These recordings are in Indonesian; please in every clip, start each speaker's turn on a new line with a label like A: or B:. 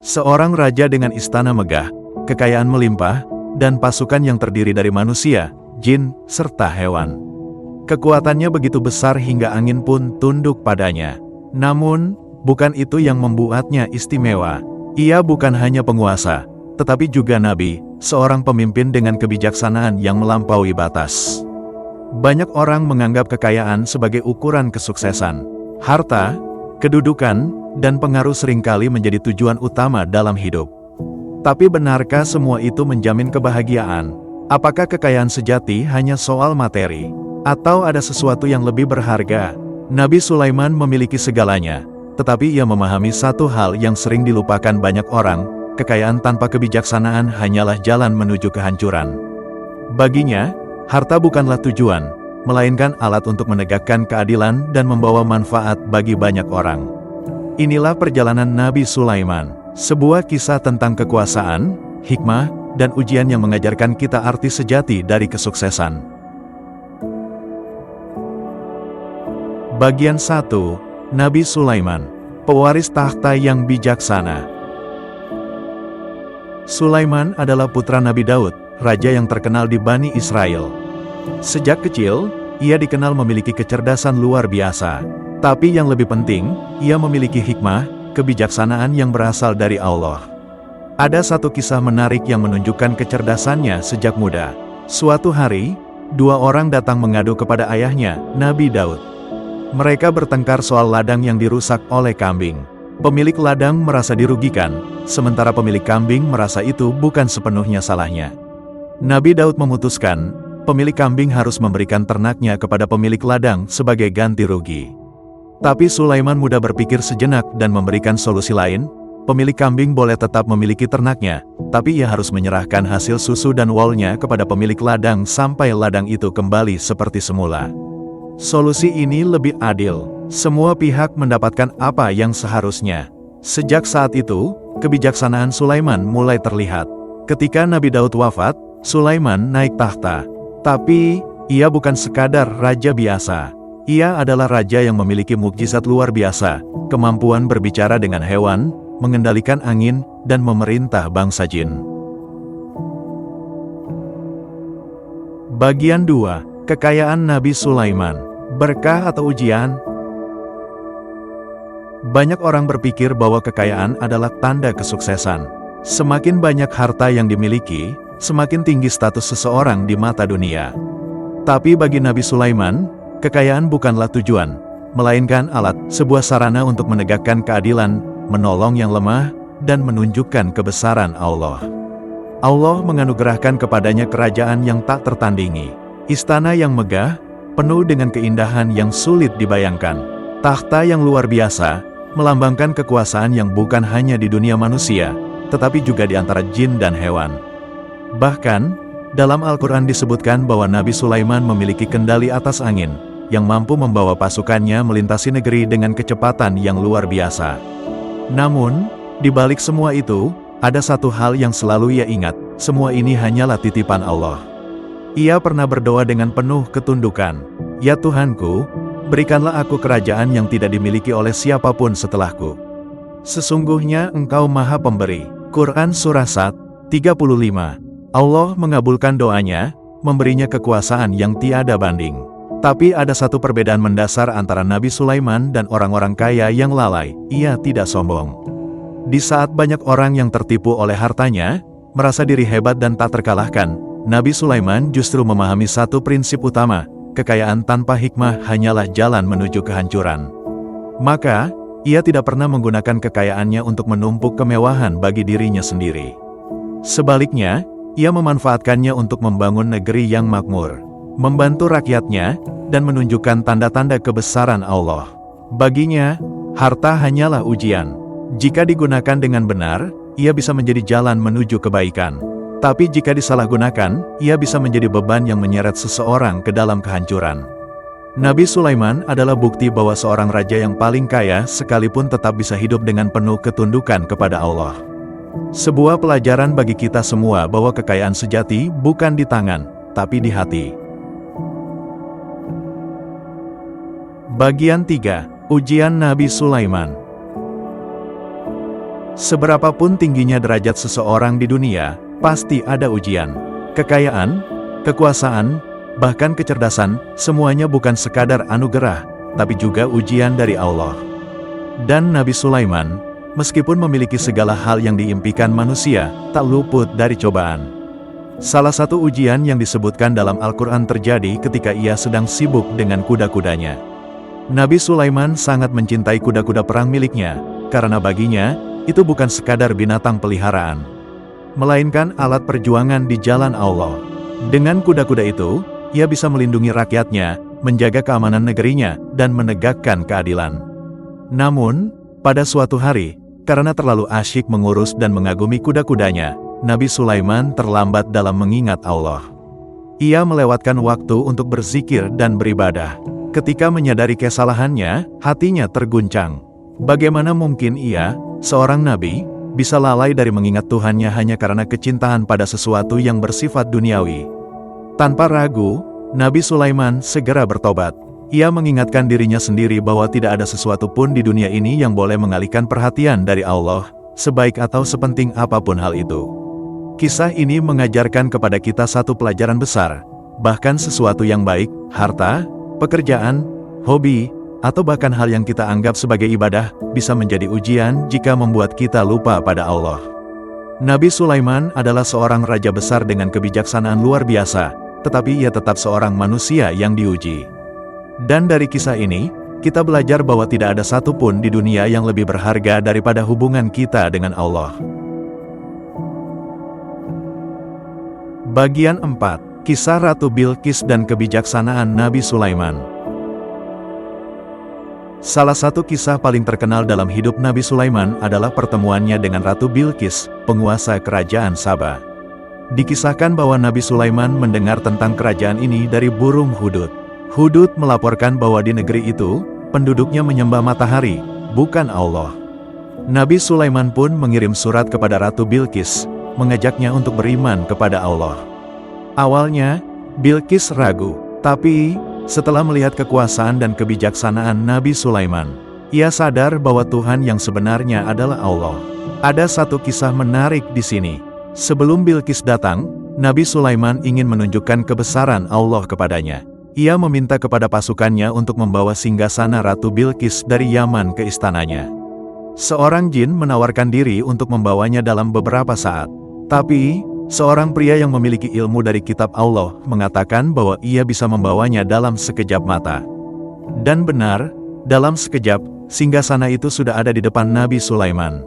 A: Seorang raja dengan istana megah, kekayaan melimpah, dan pasukan yang terdiri dari manusia, jin, serta hewan. Kekuatannya begitu besar hingga angin pun tunduk padanya. Namun, bukan itu yang membuatnya istimewa. Ia bukan hanya penguasa, tetapi juga nabi, seorang pemimpin dengan kebijaksanaan yang melampaui batas. Banyak orang menganggap kekayaan sebagai ukuran kesuksesan. Harta, kedudukan, dan pengaruh seringkali menjadi tujuan utama dalam hidup. Tapi benarkah semua itu menjamin kebahagiaan? Apakah kekayaan sejati hanya soal materi? Atau ada sesuatu yang lebih berharga? Nabi Sulaiman memiliki segalanya, tetapi ia memahami satu hal yang sering dilupakan banyak orang, kekayaan tanpa kebijaksanaan hanyalah jalan menuju kehancuran. Baginya, harta bukanlah tujuan, melainkan alat untuk menegakkan keadilan dan membawa manfaat bagi banyak orang. Inilah perjalanan Nabi Sulaiman, sebuah kisah tentang kekuasaan, hikmah, dan ujian yang mengajarkan kita arti sejati dari kesuksesan. Bagian 1. Nabi Sulaiman, pewaris tahta yang bijaksana. Sulaiman adalah putra Nabi Daud, raja yang terkenal di Bani Israel. Sejak kecil, ia dikenal memiliki kecerdasan luar biasa. Tapi yang lebih penting, ia memiliki hikmah, kebijaksanaan yang berasal dari Allah. Ada satu kisah menarik yang menunjukkan kecerdasannya sejak muda. Suatu hari, dua orang datang mengadu kepada ayahnya, Nabi Daud. Mereka bertengkar soal ladang yang dirusak oleh kambing. Pemilik ladang merasa dirugikan, sementara pemilik kambing merasa itu bukan sepenuhnya salahnya. Nabi Daud memutuskan, pemilik kambing harus memberikan ternaknya kepada pemilik ladang sebagai ganti rugi. Tapi Sulaiman mudah berpikir sejenak dan memberikan solusi lain. Pemilik kambing boleh tetap memiliki ternaknya, tapi ia harus menyerahkan hasil susu dan wolnya kepada pemilik ladang sampai ladang itu kembali seperti semula. Solusi ini lebih adil. Semua pihak mendapatkan apa yang seharusnya. Sejak saat itu, kebijaksanaan Sulaiman mulai terlihat. Ketika Nabi Daud wafat, Sulaiman naik tahta. Tapi, ia bukan sekadar raja biasa. Ia adalah raja yang memiliki mukjizat luar biasa, kemampuan berbicara dengan hewan, mengendalikan angin, dan memerintah bangsa jin. Bagian 2. Kekayaan Nabi Sulaiman, berkah atau ujian? Banyak orang berpikir bahwa kekayaan adalah tanda kesuksesan. Semakin banyak harta yang dimiliki, semakin tinggi status seseorang di mata dunia. Tapi bagi Nabi Sulaiman, kekayaan bukanlah tujuan, melainkan alat, sebuah sarana untuk menegakkan keadilan, menolong yang lemah, dan menunjukkan kebesaran Allah. Allah menganugerahkan kepadanya kerajaan yang tak tertandingi, istana yang megah, penuh dengan keindahan yang sulit dibayangkan, tahta yang luar biasa, melambangkan kekuasaan yang bukan hanya di dunia manusia, tetapi juga di antara jin dan hewan. Bahkan, dalam Al-Quran disebutkan bahwa Nabi Sulaiman memiliki kendali atas angin, yang mampu membawa pasukannya melintasi negeri dengan kecepatan yang luar biasa. Namun, di balik semua itu, ada satu hal yang selalu ia ingat, semua ini hanyalah titipan Allah. Ia pernah berdoa dengan penuh ketundukan, "Ya Tuhanku, berikanlah aku kerajaan yang tidak dimiliki oleh siapapun setelahku. Sesungguhnya Engkau Maha Pemberi." Quran Surah 35. Allah mengabulkan doanya, memberinya kekuasaan yang tiada banding. Tapi ada satu perbedaan mendasar antara Nabi Sulaiman dan orang-orang kaya yang lalai, ia tidak sombong. Di saat banyak orang yang tertipu oleh hartanya, merasa diri hebat dan tak terkalahkan, Nabi Sulaiman justru memahami satu prinsip utama, kekayaan tanpa hikmah hanyalah jalan menuju kehancuran. Maka, ia tidak pernah menggunakan kekayaannya untuk menumpuk kemewahan bagi dirinya sendiri. Sebaliknya, ia memanfaatkannya untuk membangun negeri yang makmur, membantu rakyatnya, dan menunjukkan tanda-tanda kebesaran Allah. Baginya, harta hanyalah ujian. Jika digunakan dengan benar, ia bisa menjadi jalan menuju kebaikan. Tapi jika disalahgunakan, ia bisa menjadi beban yang menyeret seseorang ke dalam kehancuran. Nabi Sulaiman adalah bukti bahwa seorang raja yang paling kaya sekalipun tetap bisa hidup dengan penuh ketundukan kepada Allah. Sebuah pelajaran bagi kita semua bahwa kekayaan sejati bukan di tangan, tapi di hati. Bagian 3. Ujian Nabi Sulaiman. Seberapapun tingginya derajat seseorang di dunia, pasti ada ujian. Kekayaan, kekuasaan, bahkan kecerdasan, semuanya bukan sekadar anugerah, tapi juga ujian dari Allah. Dan Nabi Sulaiman, meskipun memiliki segala hal yang diimpikan manusia, tak luput dari cobaan. Salah satu ujian yang disebutkan dalam Al-Quran terjadi ketika ia sedang sibuk dengan kuda-kudanya. Nabi Sulaiman sangat mencintai kuda-kuda perang miliknya, karena baginya, itu bukan sekadar binatang peliharaan, melainkan alat perjuangan di jalan Allah. Dengan kuda-kuda itu, ia bisa melindungi rakyatnya, menjaga keamanan negerinya, dan menegakkan keadilan. Namun, pada suatu hari, karena terlalu asyik mengurus dan mengagumi kuda-kudanya, Nabi Sulaiman terlambat dalam mengingat Allah. Ia melewatkan waktu untuk berzikir dan beribadah. Ketika menyadari kesalahannya, hatinya terguncang. Bagaimana mungkin ia, seorang nabi, bisa lalai dari mengingat Tuhannya hanya karena kecintaan pada sesuatu yang bersifat duniawi? Tanpa ragu, Nabi Sulaiman segera bertobat. Ia mengingatkan dirinya sendiri bahwa tidak ada sesuatu pun di dunia ini yang boleh mengalihkan perhatian dari Allah, sebaik atau sepenting apapun hal itu. Kisah ini mengajarkan kepada kita satu pelajaran besar, bahkan sesuatu yang baik, harta, pekerjaan, hobi, atau bahkan hal yang kita anggap sebagai ibadah, bisa menjadi ujian jika membuat kita lupa pada Allah. Nabi Sulaiman adalah seorang raja besar dengan kebijaksanaan luar biasa, tetapi ia tetap seorang manusia yang diuji. Dan dari kisah ini, kita belajar bahwa tidak ada satupun di dunia yang lebih berharga daripada hubungan kita dengan Allah. Bagian 4. Kisah Ratu Bilqis dan kebijaksanaan Nabi Sulaiman. Salah satu kisah paling terkenal dalam hidup Nabi Sulaiman adalah pertemuannya dengan Ratu Bilqis, penguasa kerajaan Saba. Dikisahkan bahwa Nabi Sulaiman mendengar tentang kerajaan ini dari burung hudud. Hudud melaporkan bahwa di negeri itu, penduduknya menyembah matahari, bukan Allah. Nabi Sulaiman pun mengirim surat kepada Ratu Bilqis, mengajaknya untuk beriman kepada Allah. Awalnya, Bilqis ragu, tapi setelah melihat kekuasaan dan kebijaksanaan Nabi Sulaiman, ia sadar bahwa Tuhan yang sebenarnya adalah Allah. Ada satu kisah menarik di sini. Sebelum Bilqis datang, Nabi Sulaiman ingin menunjukkan kebesaran Allah kepadanya. Ia meminta kepada pasukannya untuk membawa singgasana Ratu Bilqis dari Yaman ke istananya. Seorang jin menawarkan diri untuk membawanya dalam beberapa saat. Tapi, seorang pria yang memiliki ilmu dari kitab Allah mengatakan bahwa ia bisa membawanya dalam sekejap mata. Dan benar, dalam sekejap, singgasana itu sudah ada di depan Nabi Sulaiman.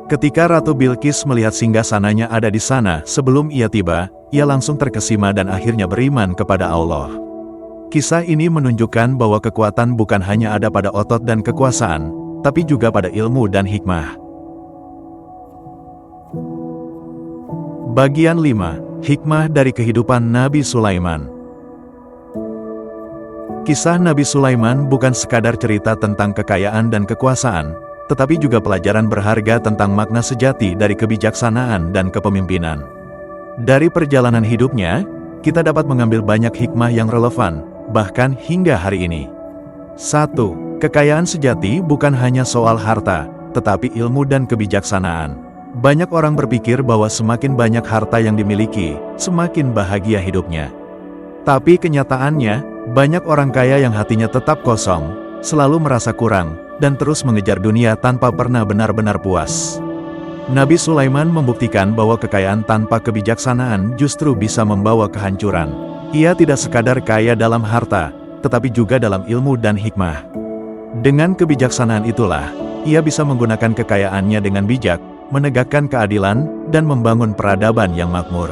A: Ketika Ratu Bilqis melihat singgasananya ada di sana sebelum ia tiba, ia langsung terkesima dan akhirnya beriman kepada Allah. Kisah ini menunjukkan bahwa kekuatan bukan hanya ada pada otot dan kekuasaan, tapi juga pada ilmu dan hikmah. Bagian 5. Hikmah dari kehidupan Nabi Sulaiman. Kisah Nabi Sulaiman bukan sekadar cerita tentang kekayaan dan kekuasaan, tetapi juga pelajaran berharga tentang makna sejati dari kebijaksanaan dan kepemimpinan. Dari perjalanan hidupnya, kita dapat mengambil banyak hikmah yang relevan, bahkan hingga hari ini. 1. Kekayaan sejati bukan hanya soal harta, tetapi ilmu dan kebijaksanaan. Banyak orang berpikir bahwa semakin banyak harta yang dimiliki, semakin bahagia hidupnya. Tapi kenyataannya, banyak orang kaya yang hatinya tetap kosong, selalu merasa kurang, dan terus mengejar dunia tanpa pernah benar-benar puas. Nabi Sulaiman membuktikan bahwa kekayaan tanpa kebijaksanaan justru bisa membawa kehancuran. Ia tidak sekadar kaya dalam harta, tetapi juga dalam ilmu dan hikmah. Dengan kebijaksanaan itulah, ia bisa menggunakan kekayaannya dengan bijak, menegakkan keadilan, dan membangun peradaban yang makmur.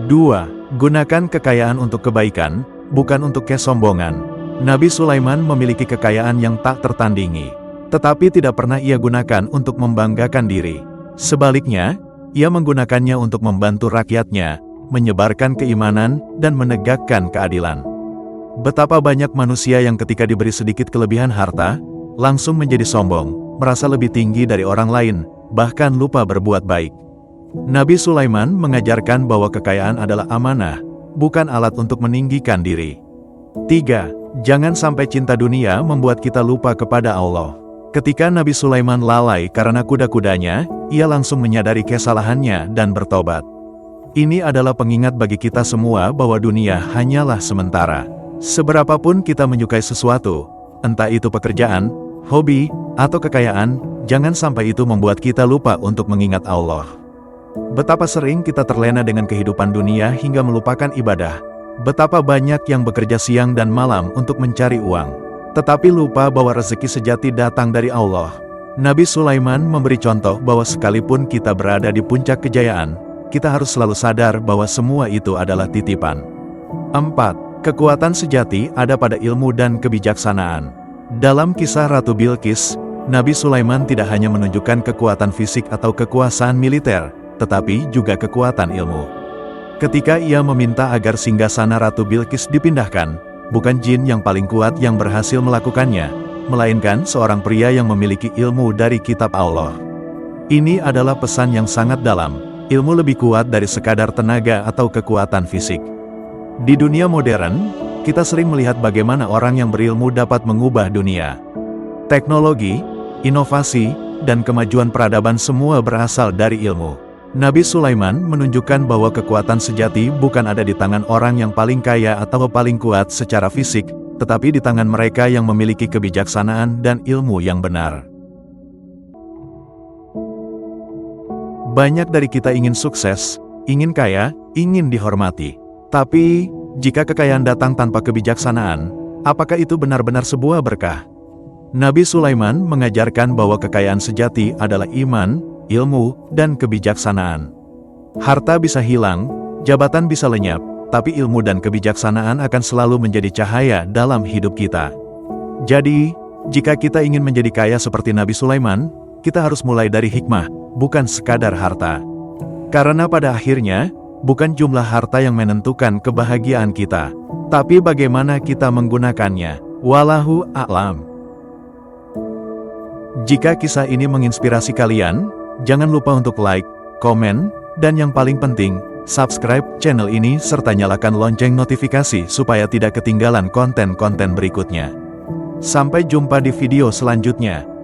A: 2. Gunakan kekayaan untuk kebaikan, bukan untuk kesombongan. Nabi Sulaiman memiliki kekayaan yang tak tertandingi, tetapi tidak pernah ia gunakan untuk membanggakan diri. Sebaliknya, ia menggunakannya untuk membantu rakyatnya, menyebarkan keimanan, dan menegakkan keadilan. Betapa banyak manusia yang ketika diberi sedikit kelebihan harta, langsung menjadi sombong, merasa lebih tinggi dari orang lain, bahkan lupa berbuat baik. Nabi Sulaiman mengajarkan bahwa kekayaan adalah amanah, bukan alat untuk meninggikan diri. 3. Jangan sampai cinta dunia membuat kita lupa kepada Allah. Ketika Nabi Sulaiman lalai karena kuda-kudanya, ia langsung menyadari kesalahannya dan bertobat. Ini adalah pengingat bagi kita semua bahwa dunia hanyalah sementara. Seberapapun kita menyukai sesuatu, entah itu pekerjaan, hobi, atau kekayaan, jangan sampai itu membuat kita lupa untuk mengingat Allah. Betapa sering kita terlena dengan kehidupan dunia hingga melupakan ibadah. Betapa banyak yang bekerja siang dan malam untuk mencari uang, tetapi lupa bahwa rezeki sejati datang dari Allah. Nabi Sulaiman memberi contoh bahwa sekalipun kita berada di puncak kejayaan, kita harus selalu sadar bahwa semua itu adalah titipan. 4. Kekuatan sejati ada pada ilmu dan kebijaksanaan. Dalam kisah Ratu Bilqis, Nabi Sulaiman tidak hanya menunjukkan kekuatan fisik atau kekuasaan militer, tetapi juga kekuatan ilmu. Ketika ia meminta agar singgasana Ratu Bilqis dipindahkan, bukan jin yang paling kuat yang berhasil melakukannya, melainkan seorang pria yang memiliki ilmu dari kitab Allah. Ini adalah pesan yang sangat dalam, ilmu lebih kuat dari sekadar tenaga atau kekuatan fisik. Di dunia modern, kita sering melihat bagaimana orang yang berilmu dapat mengubah dunia. Teknologi, inovasi, dan kemajuan peradaban semua berasal dari ilmu. Nabi Sulaiman menunjukkan bahwa kekuatan sejati bukan ada di tangan orang yang paling kaya atau paling kuat secara fisik, tetapi di tangan mereka yang memiliki kebijaksanaan dan ilmu yang benar. Banyak dari kita ingin sukses, ingin kaya, ingin dihormati. Tapi, jika kekayaan datang tanpa kebijaksanaan, apakah itu benar-benar sebuah berkah? Nabi Sulaiman mengajarkan bahwa kekayaan sejati adalah iman, ilmu, dan kebijaksanaan. Harta bisa hilang, jabatan bisa lenyap, tapi ilmu dan kebijaksanaan akan selalu menjadi cahaya dalam hidup kita. Jadi, jika kita ingin menjadi kaya seperti Nabi Sulaiman, kita harus mulai dari hikmah, bukan sekadar harta. Karena pada akhirnya, bukan jumlah harta yang menentukan kebahagiaan kita, tapi bagaimana kita menggunakannya. Wallahu a'lam. Jika kisah ini menginspirasi kalian, jangan lupa untuk like, komen, dan yang paling penting, subscribe channel ini serta nyalakan lonceng notifikasi supaya tidak ketinggalan konten-konten berikutnya. Sampai jumpa di video selanjutnya.